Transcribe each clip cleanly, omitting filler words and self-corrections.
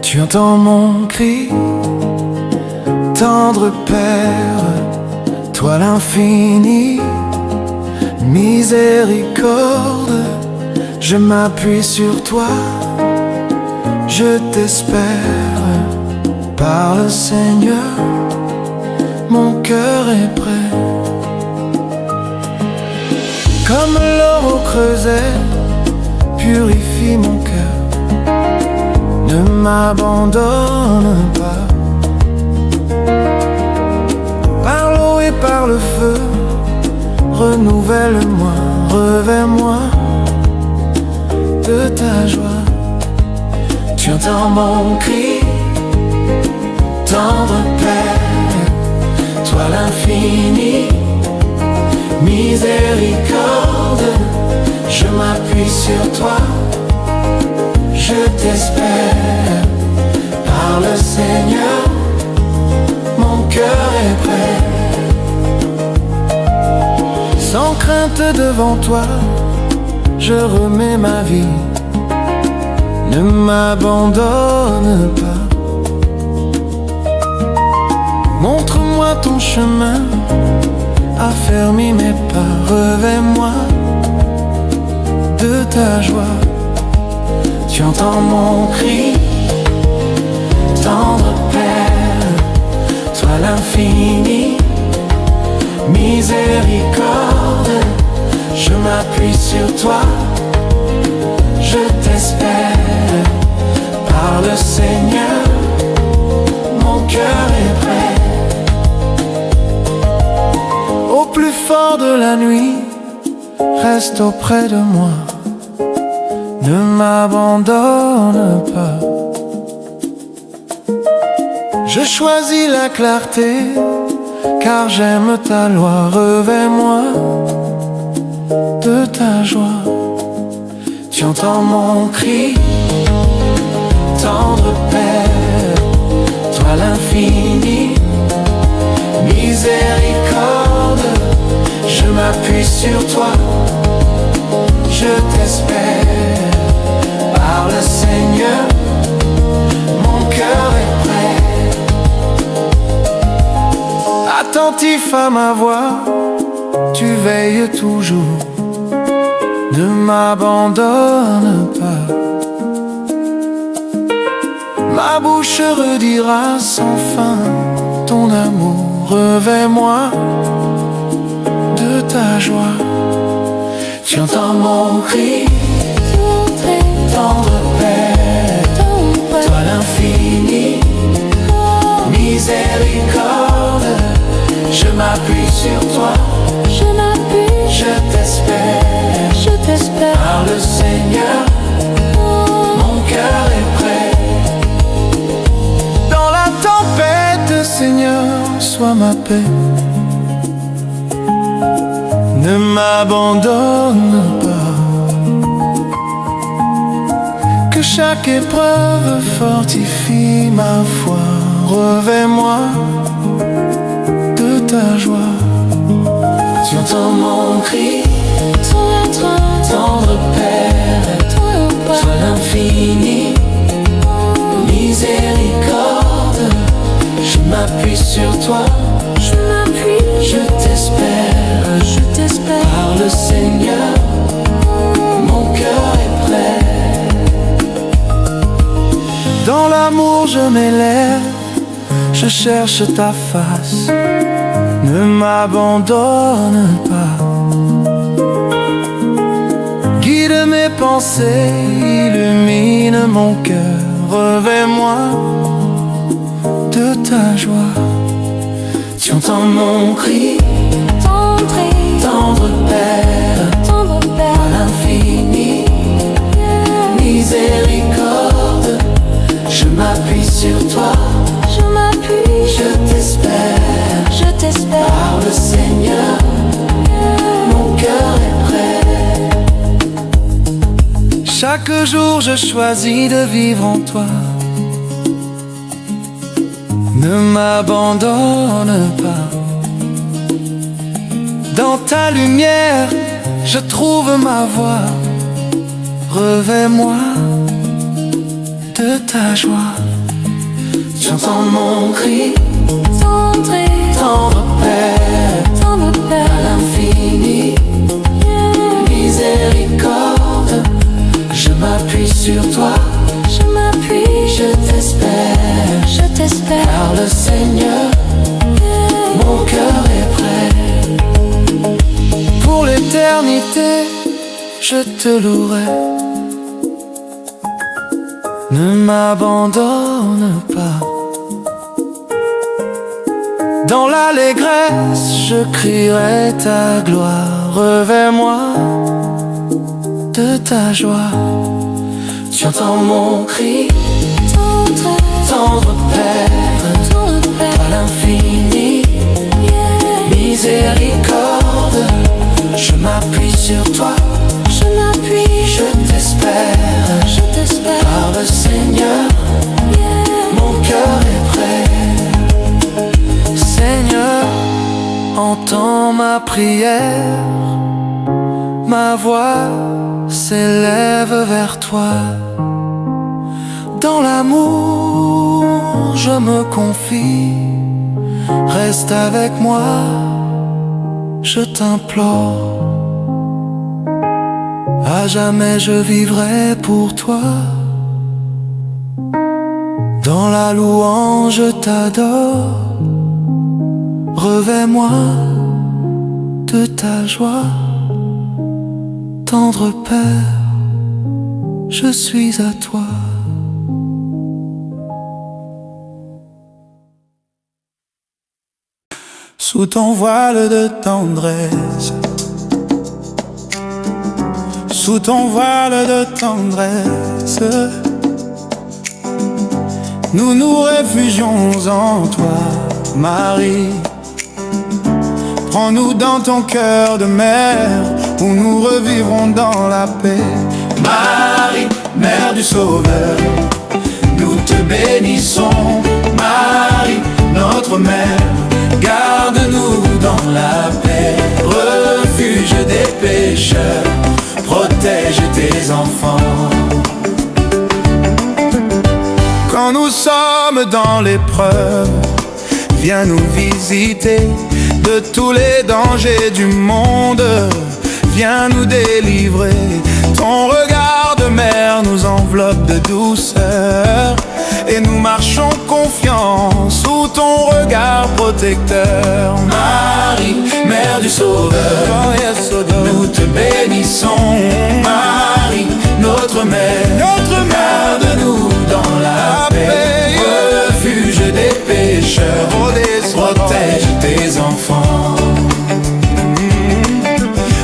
Tu entends mon cri, tendre Père, toi l'infini, miséricorde, je m'appuie sur toi, je t'espère. Parle Seigneur, mon cœur est prêt. Comme l'or au creuset, purifie mon cœur. Ne m'abandonne pas. Par l'eau et par le feu, renouvelle-moi, revêt-moi de ta joie. Tu entends mon cri, tendre Père, toi l'infini, miséricorde, je m'appuie sur toi, je t'espère. Parle Seigneur, mon cœur est prêt. Sans crainte devant toi, je remets ma vie. Ne m'abandonne pas. Montre-moi ton chemin, affermis mes pas, revêt-moi de ta joie. Tu entends mon cri, tendre Père, toi l'infini, miséricorde, je m'appuie sur toi, je t'espère. Parle Seigneur, mon cœur est prêt. Au plus fort de la nuit, reste auprès de moi. Ne m'abandonne pas. Je choisis la clarté, car j'aime ta loi. Revêt-moi de ta joie. Tu entends mon cri, tendre Père, toi l'infini, miséricorde, je m'appuie sur toi, je t'espère. Parle Seigneur, mon cœur est prêt. Attentif à ma voix, tu veilles toujours. Ne m'abandonne pas. Ma bouche redira sans fin ton amour. Revêt-moi de ta joie. Tu entends mon cri, tendre Père, toi l'infini, miséricorde, je m'appuie sur toi, je t'espère, parle Seigneur, mon cœur est prêt. Dans la tempête, Seigneur, sois ma paix. Ne m'abandonne pas. Que chaque épreuve fortifie ma foi. Revêt-moi de ta joie. Tu entends mon cri, tendre Père, toi l'infini, miséricorde, je m'appuie sur toi, je t'espère, parle Seigneur, mon cœur est prêt. Dans l'amour je m'élève, je cherche ta face, ne m'abandonne pas. Guide mes pensées, illumine mon cœur, revêt-moi de ta joie. Tu entends mon cri, tendre Père, toi l'infini, miséricorde, je m'appuie sur toi, je t'espère, parle Seigneur, mon cœur est prêt. Chaque jour je choisis de vivre en toi. Ne m'abandonne pas. Dans ta lumière, je trouve ma voix. Revêt-moi de ta joie. Tu entends mon cri, tendre Père, à l'infini, miséricorde. Je m'appuie sur toi, je t'espère, car le Seigneur, mon cœur est prêt. Pour l'éternité, je te louerai. Ne m'abandonne pas. Dans l'allégresse, je crierai ta gloire. Revêt-moi de ta joie. Tu entends mon cri, tendre Père, à l'infini, miséricorde. Je m'appuie sur toi, je t'espère, par le Seigneur, mon cœur est prêt. Seigneur, entends ma prière, ma voix s'élève vers toi. Dans l'amour, je me confie, reste avec moi, je t'implore. À jamais je vivrai pour toi. Dans la louange je t'adore. Revêt-moi de ta joie. Tendre Père, je suis à toi. Sous ton voile de tendresse, sous ton voile de tendresse, nous nous réfugions en toi, Marie. Prends-nous dans ton cœur de mère, où nous revivrons dans la paix. Marie, Mère du Sauveur, nous te bénissons. Marie, notre mère, garde-nous dans la paix. Refuge des pécheurs, protège tes enfants. Quand nous sommes dans l'épreuve, viens nous visiter. De tous les dangers du monde, viens nous délivrer. Ton regard de mère nous enveloppe de douceur, et nous marchons confiants sous ton regard protecteur. Marie, Mère du Sauveur, nous te bénissons. Marie, notre mère, garde-nous dans la paix. Refuge des pécheurs, protège tes enfants.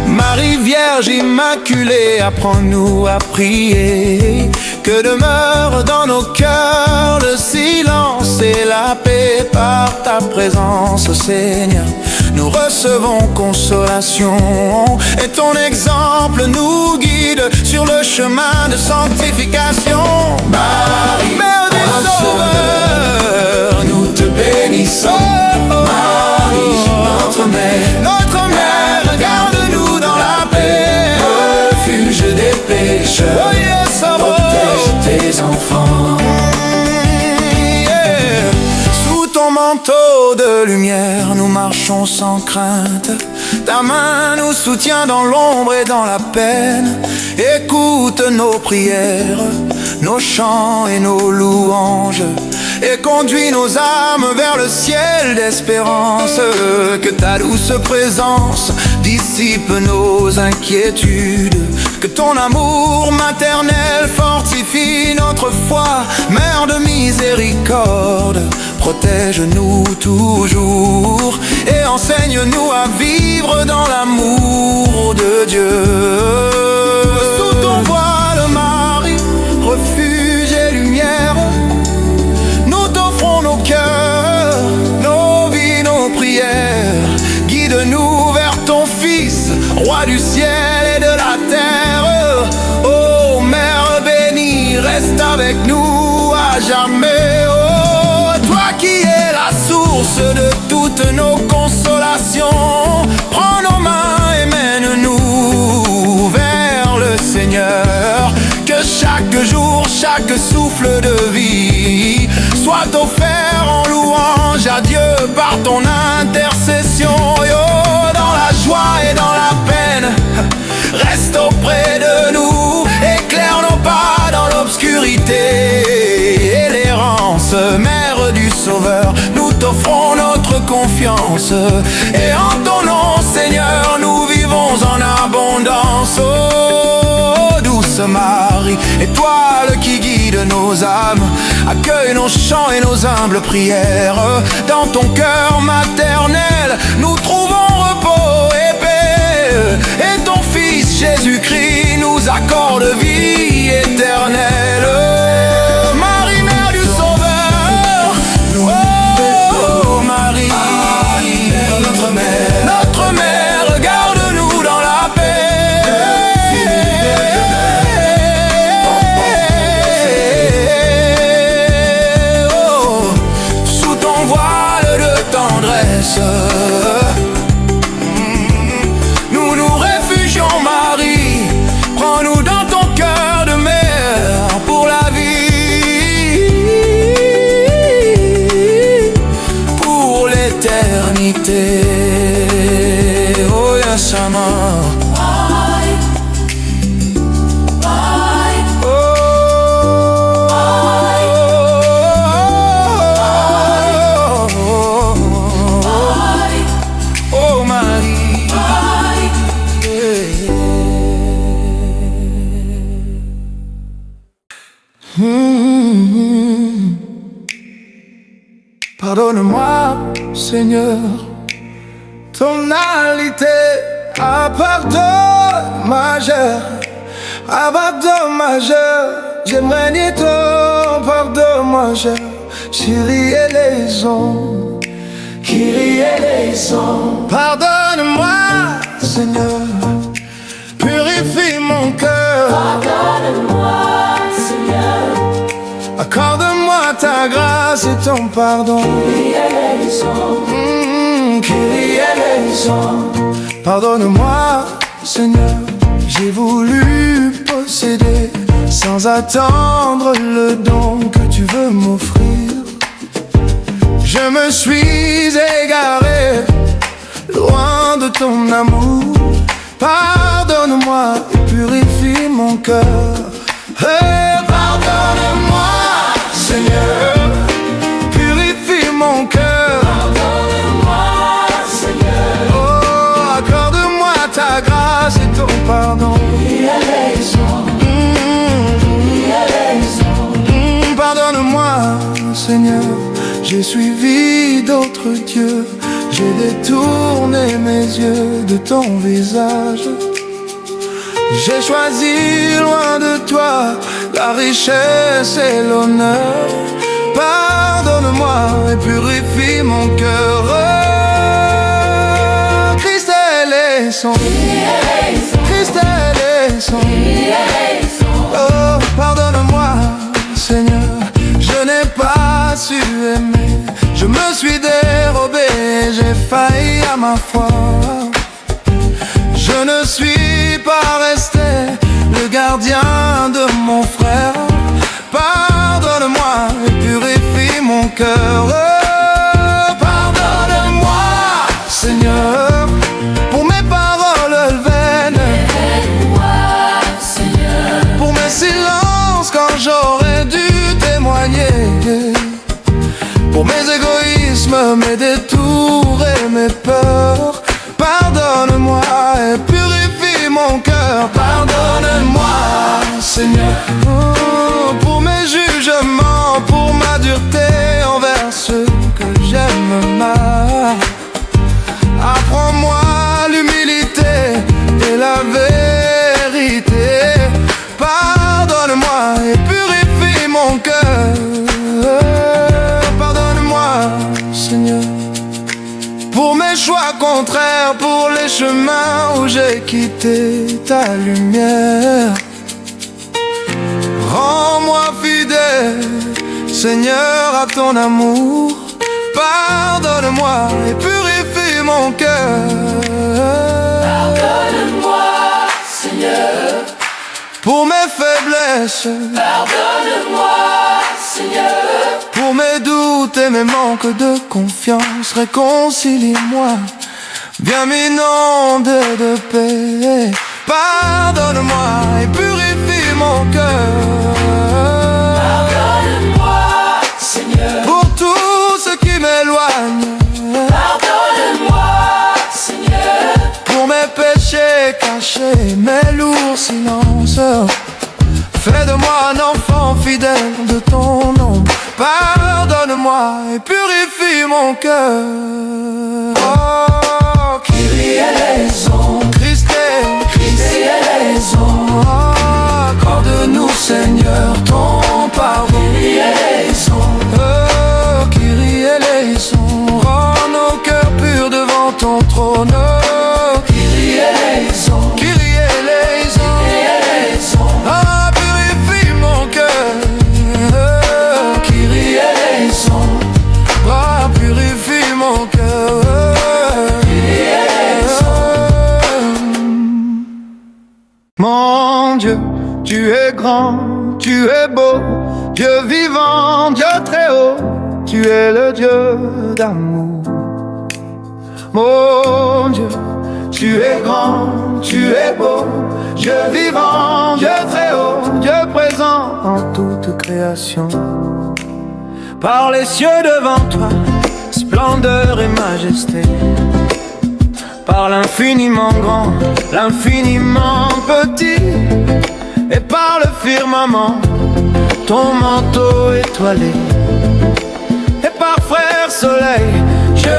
Marie Vierge Immaculée, apprends-nous à prier. Que demeure dans nos cœurs le silence et la paix. Par ta présence, Seigneur, nous recevons consolation, et ton exemple nous guide sur le chemin de sanctification. Marie, Mère du Sauveur, nous te bénissons. Marie, notre mère, garde-nous dans la paix. Refuge des pécheurs, protège tes enfants. Sous ton manteau de lumière, nous marchons sans crainte. Ta main nous soutient dans l'ombre et dans la peine. Écoute nos prières, nos chants et nos louanges, et conduis nos âmes vers le ciel d'espérance. Que ta douce présence dissipe nos inquiétudes. Que ton amour maternel fortifie notre foi. Mère de miséricorde, protège-nous toujours, et enseigne-nous à vivre dans l'amour de Dieu. Sous ton voile, Marie, refuge et lumière, nous t'offrons nos cœurs, nos vies, nos prières. Guide-nous vers ton Fils, Roi du ciel et de la terre. Oh Mère bénie, reste avec nous à jamais. Oh, toi qui es la source de toutes nos consolations, prends nos mains chaque souffle de vie soit offert en louange à Dieu par ton intercession. Yo, dans la joie et dans la peine, reste auprès de nous, éclaire nos pas dans l'obscurité. Et l'errance, mère du Sauveur, nous t'offrons notre confiance. Et en ton nom, Seigneur, nous vivons en abondance. Oh, douce Marie, étoile qui guide nos âmes, accueille nos chants et nos humbles prières. Dans ton cœur maternel, nous trouvons repos et paix. Et ton Fils Jésus-Christ nous accorde vie éternelle. Marie, mère du Sauveur, oh Marie, notre mère, garde-nous dans la paix. Oh, sous ton voile de tendresse, nous nous réfugions, Marie. Prends-nous dans ton cœur de mère pour la vie, pour l'éternité. Oh yes, Mama. Pardonne-moi, Seigneur, ton alité à pardon majeur, à pardon majeur, j'aimerais nier ton pardon majeur. Kyrie eleison, Kyrie eleison. Pardonne-moi, Seigneur, purifie mon cœur. Pardonne-moi, Seigneur, accorde-moi ta grâce et ton pardon. Kyrie eleison, Kyrie eleison. Pardonne-moi, Seigneur, j'ai voulu posséder sans attendre le don que tu veux m'offrir. Je me suis égaré loin de ton amour. Pardonne-moi et purifie mon cœur. Hey, pardonne-moi, Seigneur, purifie mon cœur. Pardonne-moi, Seigneur. Oh, accorde-moi ta grâce et ton pardon. Pardonne-moi, Seigneur, j'ai suivi d'autres dieux, j'ai détourné mes yeux de ton visage. J'ai choisi loin de toi la richesse et l'honneur. Pardonne-moi et purifie mon cœur. Oh, Christ est son, Christ est son. Oh, pardonne-moi, Seigneur, je n'ai pas su aimer. Je me suis dérobé, j'ai failli à ma foi. Je ne suis pas resté le gardien de mon frère. Pardonne-moi et purifie mon cœur. Oh, pardonne-moi, Seigneur, pour mes paroles vaines, pour mes silences quand j'aurais dû témoigner, pour mes égoïsmes, mes détours et mes peurs. Pardonne-moi et purifie mon cœur. Pardonne-moi, Seigneur, oh, pour mes jugements, pour ma dureté envers ceux que j'aime mal. Apprends-moi l'humilité et la vérité. Pardonne-moi et purifie mon cœur. Pardonne-moi, Seigneur, pour mes choix contraires, pour les chemins où j'ai quitté ta lumière. Rends-moi fidèle, Seigneur, à ton amour. Pardonne-moi et purifie mon cœur. Pardonne-moi, Seigneur, pour mes faiblesses faiblesses. Pardonne-moi, Seigneur. Pour mes doutes et mes manques de confiance, réconcilie-moi, viens m'inonder de paix. Pardonne-moi et purifie mon cœur. Pardonne-moi, Seigneur. Pour tout ce qui m'éloigne. Pardonne-moi, Seigneur. Pour mes péchés cachés, mes lourds silences. Fais de moi un enfant fidèle de ton nom. Pardonne-moi et purifie mon cœur. Oh, Kyrie eleison, Christ, Kyrie eleison, accorde-nous Seigneur ton pardon. Kyrie eleison, Oh, Kyrie eleison, rends nos cœurs purs devant ton trône. Kyrie eleison, Kyrie eleison, eleison, ah, purifie mon cœur. Kyrie eleison, Ah, purifie mon cœur. Mon Dieu, tu es grand, tu es beau, Dieu vivant, Dieu très haut, tu es le Dieu d'amour. Mon Dieu, tu es grand, tu es beau, Dieu vivant, Dieu très haut, Dieu présent en toute création. Par les cieux devant toi, splendeur et majesté. Par l'infiniment grand, l'infiniment petit. Et par le firmament, ton manteau étoilé. Et par frère soleil, je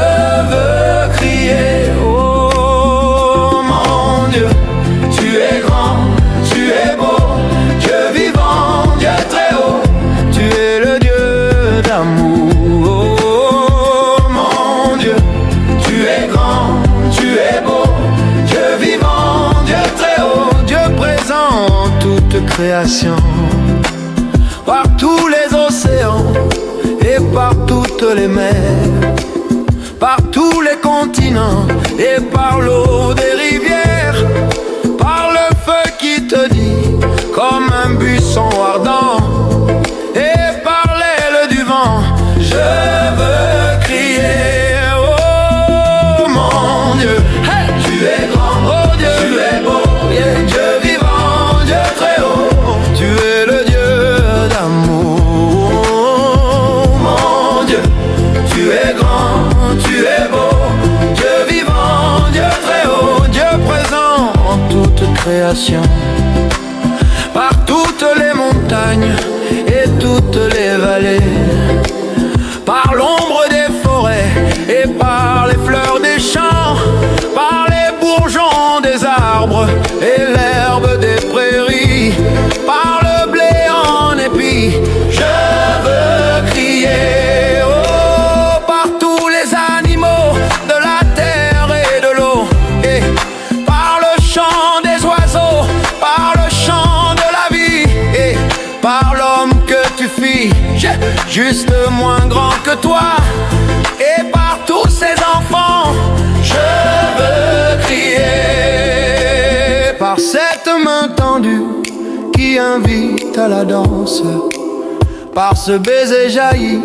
veux crier. Oh mon Dieu, tu es grand, tu es beau, Dieu vivant, Dieu très haut, tu es le Dieu d'amour. Oh mon Dieu, tu es grand, tu es beau, Dieu vivant, Dieu très haut, Dieu présent en toute création. Par tous les océans et par toutes les mers, par tous les continents et par l'eau des rivières, par le feu qui te dit comme un buisson ardent, et par l'aile du vent, je veux crier. Oh mon Dieu, hey, tu es grand, oh Dieu, tu es beau, yeah, Dieu vivant, Dieu très haut, tu es le Dieu d'amour. Mon Dieu, tu es grand, tu es beau, Dieu vivant, Dieu très haut, Dieu présent en toute création. Par toutes les montagnes et toutes les vallées, par l'ombre des forêts et par les fleurs des champs, par les bourgeons des arbres et l'herbe des prairies, par le blé en épi, je veux crier. Oh, par tous les animaux de la terre et de l'eau, et par le chant des oiseaux, par le chant de la vie, et par l'homme que tu fis, juste moins grand que toi, et par tous ces enfants, je veux crier. Par cette main tendue qui invite à la danse, par ce baiser jailli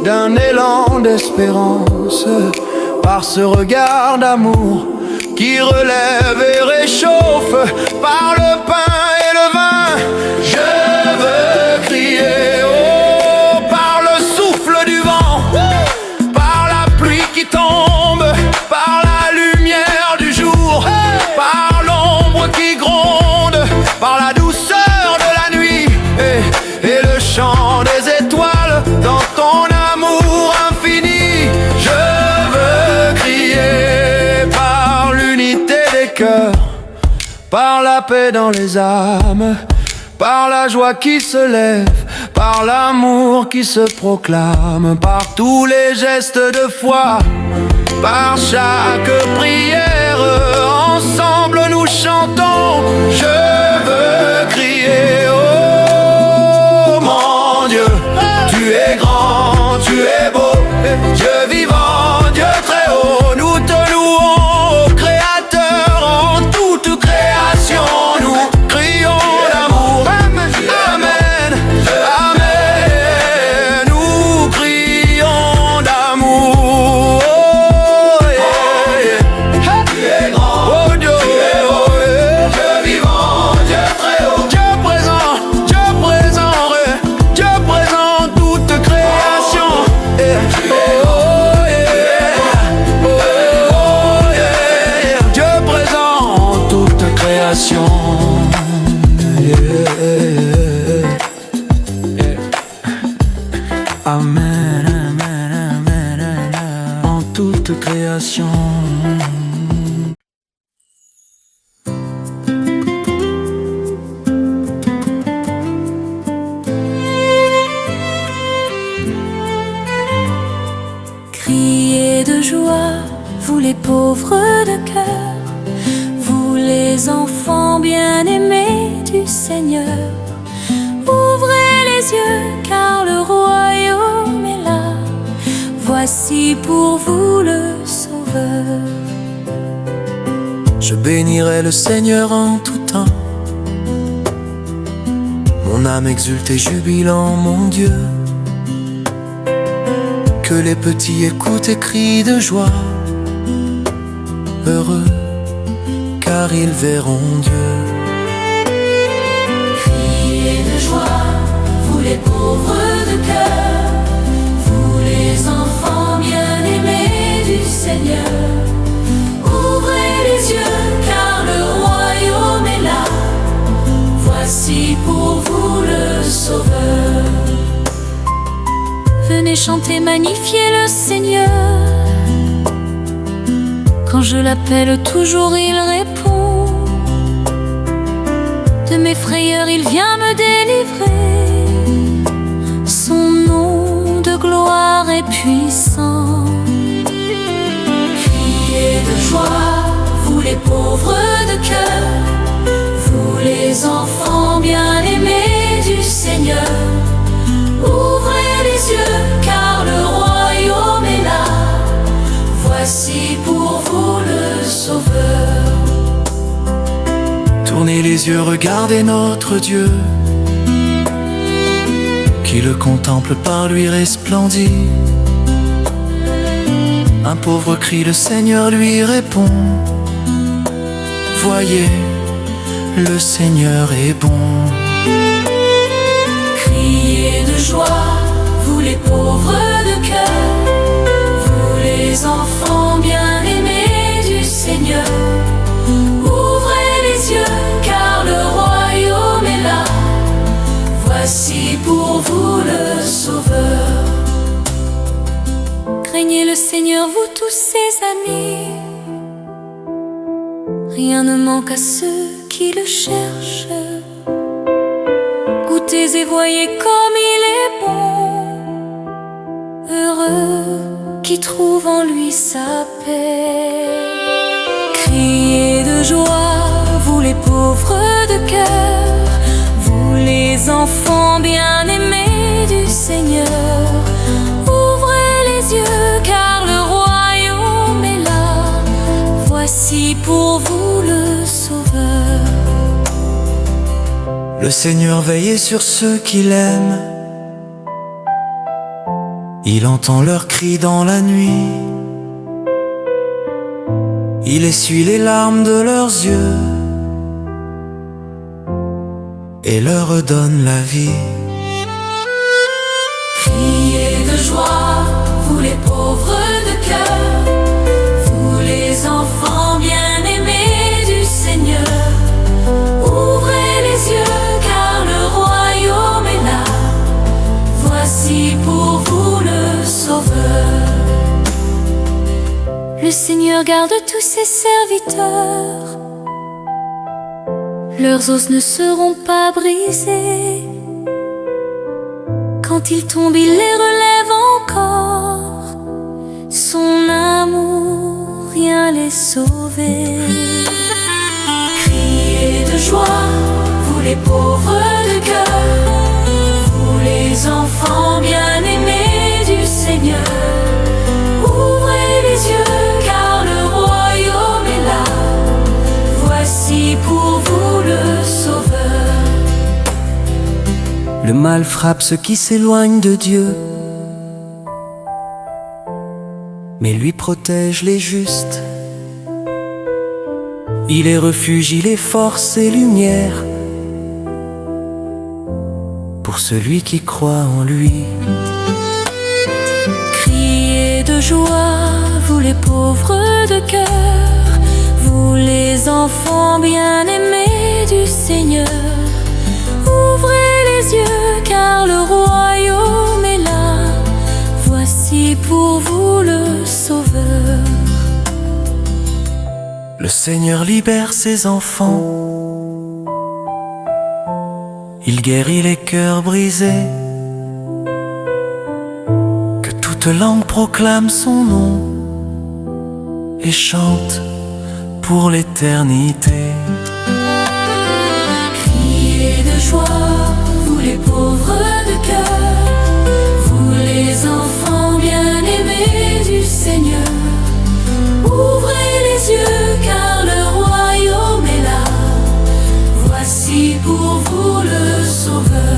d'un élan d'espérance, par ce regard d'amour qui relève et réchauffe, par le pain et le vin, je veux crier. Oh, par le souffle du vent, par la pluie qui tombe, par la lumière du jour, par l'ombre qui gronde, par la douceur de la nuit, et le chant des étoiles dans ton amour infini, je veux crier. Par l'unité des cœurs, par la paix dans les âmes, par la joie qui se lève, par l'amour qui se proclame, par tous les gestes de foi, par chaque prière, ensemble nous chantons, je veux crier. Oh mon Dieu, tu es grand, tu es beau, Dieu vivant, Dieu très haut, nous te louons, ô Créateur en toute création, nous crions d'amour. Amen, Criez de joie, vous les pauvres de cœur, vous les enfants bien-aimés du Seigneur. Ouvrez les yeux, car le royaume est là. Voici pour vous le Sauveur. Je bénirai le Seigneur en tout temps. Mon âme exulte et jubile en mon Dieu. Que les petits écoutent et crient de joie. Heureux, car ils verront Dieu. Criez de joie, vous les pauvres de cœur, vous les enfants bien-aimés du Seigneur. Ouvrez les yeux, car le royaume est là. Voici pour vous le Sauveur. Venez chanter, magnifier le Seigneur. Quand je l'appelle, toujours il répond. De mes frayeurs, il vient me délivrer. Son nom de gloire est puissant. Criez de joie, vous les pauvres de cœur, vous les enfants bien-aimés du Seigneur. Ouvrez les yeux, car le royaume est là. Voici pour vous le Sauveur. Tournez les yeux, regardez notre Dieu, qui le contemple par lui resplendit. Un pauvre crie, le Seigneur lui répond. Voyez, le Seigneur est bon. Criez de joie, vous les pauvres de cœur, vous les enfants bien-aimés du Seigneur. Ouvrez les yeux, car le royaume est là. Voici pour vous le Sauveur. Craignez le Seigneur, vous tous ses amis. Rien ne manque à ceux qui le cherchent. Goûtez et voyez comme il est bon. Heureux qui trouve en lui sa paix. Criez de joie, vous les pauvres de cœur, vous les enfants bien-aimés du Seigneur. Ouvrez les yeux, car le royaume est là. Voici pour vous le Sauveur. Le Seigneur veille sur ceux qu'il aime. Il entend leurs cris dans la nuit. Il essuie les larmes de leurs yeux et leur redonne la vie. Criez de joie, vous les pauvres de cœur, vous les enfants bien-aimés du Seigneur. Ouvrez les yeux, car le royaume est là. Voici pour vous le Sauveur. Le Seigneur garde tous ses serviteurs, leurs os ne seront pas brisés. Quand ils tombent, il les relève encore. Son amour vient les sauver. Criez de joie, vous les pauvres de cœur, vous les enfants bien-aimés du Seigneur. Ouvrez les yeux, car le royaume est là. Voici pour vous le Sauveur. Le mal frappe ceux qui s'éloignent de Dieu, mais lui protège les justes. Il est refuge, il est force et lumière pour celui qui croit en lui. Criez de joie, vous les pauvres de cœur, vous les enfants bien-aimés du Seigneur. Ouvrez les yeux, car le royaume est là. Voici pour vous le Sauveur. Le Seigneur libère ses enfants, il guérit les cœurs brisés. Que toute langue proclame son nom et chante pour l'éternité. Criez de joie, vous les pauvres de cœur, vous les enfants bien-aimés du Seigneur. Ouvrez les yeux car le royaume est là, voici pour vous le Sauveur.